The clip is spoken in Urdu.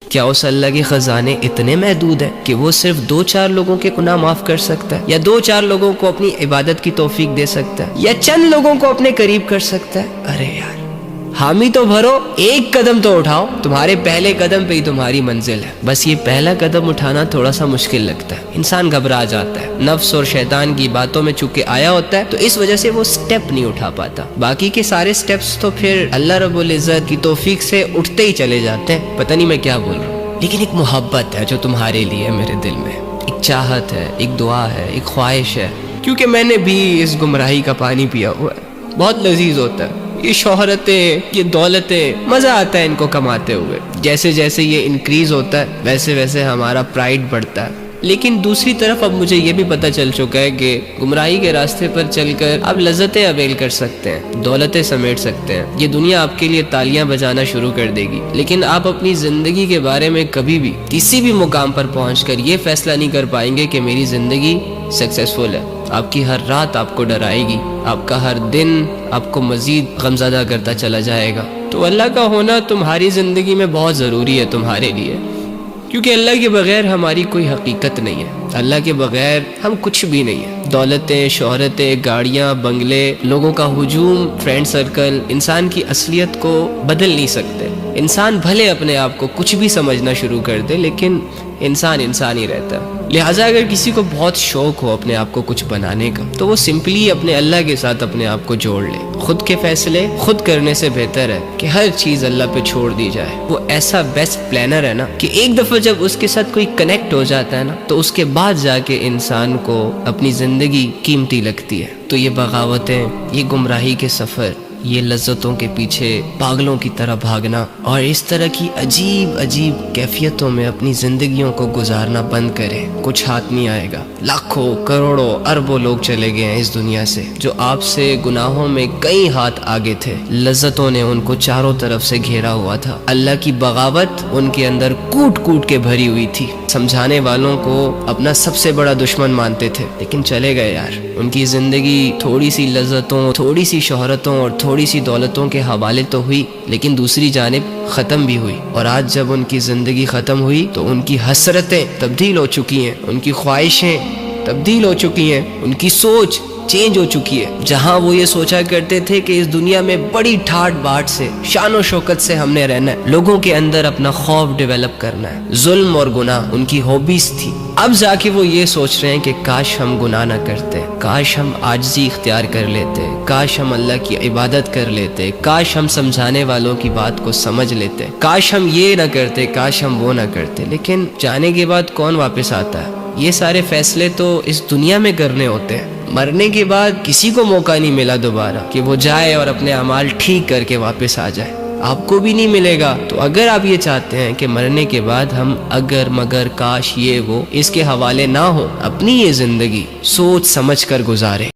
کیا اس اللہ کے خزانے اتنے محدود ہیں کہ وہ صرف 2-4 لوگوں کے گناہ معاف کر سکتا ہے، یا 2-4 لوگوں کو اپنی عبادت کی توفیق دے سکتا ہے، یا چند لوگوں کو اپنے قریب کر سکتا ہے؟ ارے یار، حامی تو بھرو، ایک قدم تو اٹھاؤ، تمہارے پہلے قدم پہ ہی تمہاری منزل ہے۔ بس یہ پہلا قدم اٹھانا تھوڑا سا مشکل لگتا ہے، انسان گھبرا جاتا ہے، نفس اور شیطان کی باتوں میں چونکہ آیا ہوتا ہے تو اس وجہ سے وہ سٹیپ نہیں اٹھا پاتا۔ باقی کے سارے سٹیپس تو پھر اللہ رب العزت کی توفیق سے اٹھتے ہی چلے جاتے ہیں۔ پتہ نہیں میں کیا بول رہا ہوں، لیکن ایک محبت ہے جو تمہارے لیے میرے دل میں، ایک چاہت ہے، ایک دعا ہے، ایک خواہش ہے، کیونکہ میں نے بھی اس گمراہی کا پانی پیا ہوا ہے۔ بہت لذیذ ہوتا ہے یہ شہرتیں، یہ دولتیں، مزہ آتا ہے ان کو کماتے ہوئے۔ جیسے جیسے یہ انکریز ہوتا ہے ویسے ویسے ہمارا پرائیڈ بڑھتا ہے۔ لیکن دوسری طرف اب مجھے یہ بھی پتہ چل چکا ہے کہ گمراہی کے راستے پر چل کر آپ لذتیں اویل کر سکتے ہیں، دولتیں سمیٹ سکتے ہیں، یہ دنیا آپ کے لیے تالیاں بجانا شروع کر دے گی، لیکن آپ اپنی زندگی کے بارے میں کبھی بھی کسی بھی مقام پر پہنچ کر یہ فیصلہ نہیں کر پائیں گے کہ میری زندگی سکسیسفل ہے۔ آپ کی ہر رات آپ کو ڈرائے گی، آپ کا ہر دن آپ کو مزید غمزدہ کرتا چلا جائے گا۔ تو اللہ کا ہونا تمہاری زندگی میں بہت ضروری ہے تمہارے لیے، کیونکہ اللہ کے بغیر ہماری کوئی حقیقت نہیں ہے، اللہ کے بغیر ہم کچھ بھی نہیں ہیں۔ دولتیں، شہرتیں، گاڑیاں، بنگلے، لوگوں کا ہجوم، فرینڈ سرکل انسان کی اصلیت کو بدل نہیں سکتے۔ انسان بھلے اپنے آپ کو کچھ بھی سمجھنا شروع کر دے، لیکن انسان ہی رہتا ہے۔ لہٰذا اگر کسی کو بہت شوق ہو اپنے آپ کو کچھ بنانے کا تو وہ سمپلی اپنے اللہ کے ساتھ اپنے آپ کو جوڑ لے۔ خود کے فیصلے خود کرنے سے بہتر ہے کہ ہر چیز اللہ پہ چھوڑ دی جائے۔ وہ ایسا بیسٹ پلانر ہے نا کہ ایک دفعہ جب اس کے ساتھ کوئی کنیکٹ ہو جاتا ہے نا تو اس کے بعد جا کے انسان کو اپنی زندگی قیمتی لگتی ہے۔ تو یہ بغاوتیں، یہ گمراہی کے سفر، یہ لذتوں کے پیچھے پاگلوں کی طرح بھاگنا اور اس طرح کی عجیب عجیب کیفیتوں میں اپنی زندگیوں کو گزارنا بند کریں۔ کچھ ہاتھ نہیں آئے گا۔ لاکھوں، کروڑوں، اربوں لوگ چلے گئے ہیں اس دنیا سے جو آپ سے گناہوں میں کئی ہاتھ آگے تھے۔ لذتوں نے ان کو چاروں طرف سے گھیرا ہوا تھا۔ اللہ کی بغاوت ان کے اندر کوٹ کوٹ کے بھری ہوئی تھی۔ سمجھانے والوں کو اپنا سب سے بڑا دشمن مانتے تھے، لیکن چلے گئے یار۔ ان کی زندگی تھوڑی سی لذتوں، تھوڑی سی شہرتوں اور تھوڑی سی دولتوں کے حوالے تو ہوئی، لیکن دوسری جانب ختم بھی ہوئی۔ اور آج جب ان کی زندگی ختم ہوئی تو ان کی حسرتیں تبدیل ہو چکی ہیں، ان کی خواہشیں تبدیل ہو چکی ہیں، ان کی سوچ چینج ہو چکی ہے۔ جہاں وہ یہ سوچا کرتے تھے کہ اس دنیا میں بڑی ٹھاٹ باٹ سے، شان و شوکت سے ہم نے رہنا ہے، لوگوں کے اندر اپنا خوف ڈیولپ کرنا ہے، ظلم اور گناہ ان کی ہابیز تھی، اب جا کے وہ یہ سوچ رہے ہیں کہ کاش ہم گناہ نہ کرتے، کاش ہم عاجزی اختیار کر لیتے، کاش ہم اللہ کی عبادت کر لیتے، کاش ہم سمجھانے والوں کی بات کو سمجھ لیتے، کاش ہم یہ نہ کرتے، کاش ہم وہ نہ کرتے۔ لیکن جانے کے بعد کون واپس آتا ہے؟ یہ سارے فیصلے تو اس دنیا میں کرنے ہوتے ہیں۔ مرنے کے بعد کسی کو موقع نہیں ملا دوبارہ کہ وہ جائے اور اپنے اعمال ٹھیک کر کے واپس آ جائے، آپ کو بھی نہیں ملے گا۔ تو اگر آپ یہ چاہتے ہیں کہ مرنے کے بعد ہم اگر مگر کاش یہ وہ اس کے حوالے نہ ہو، اپنی یہ زندگی سوچ سمجھ کر گزارے۔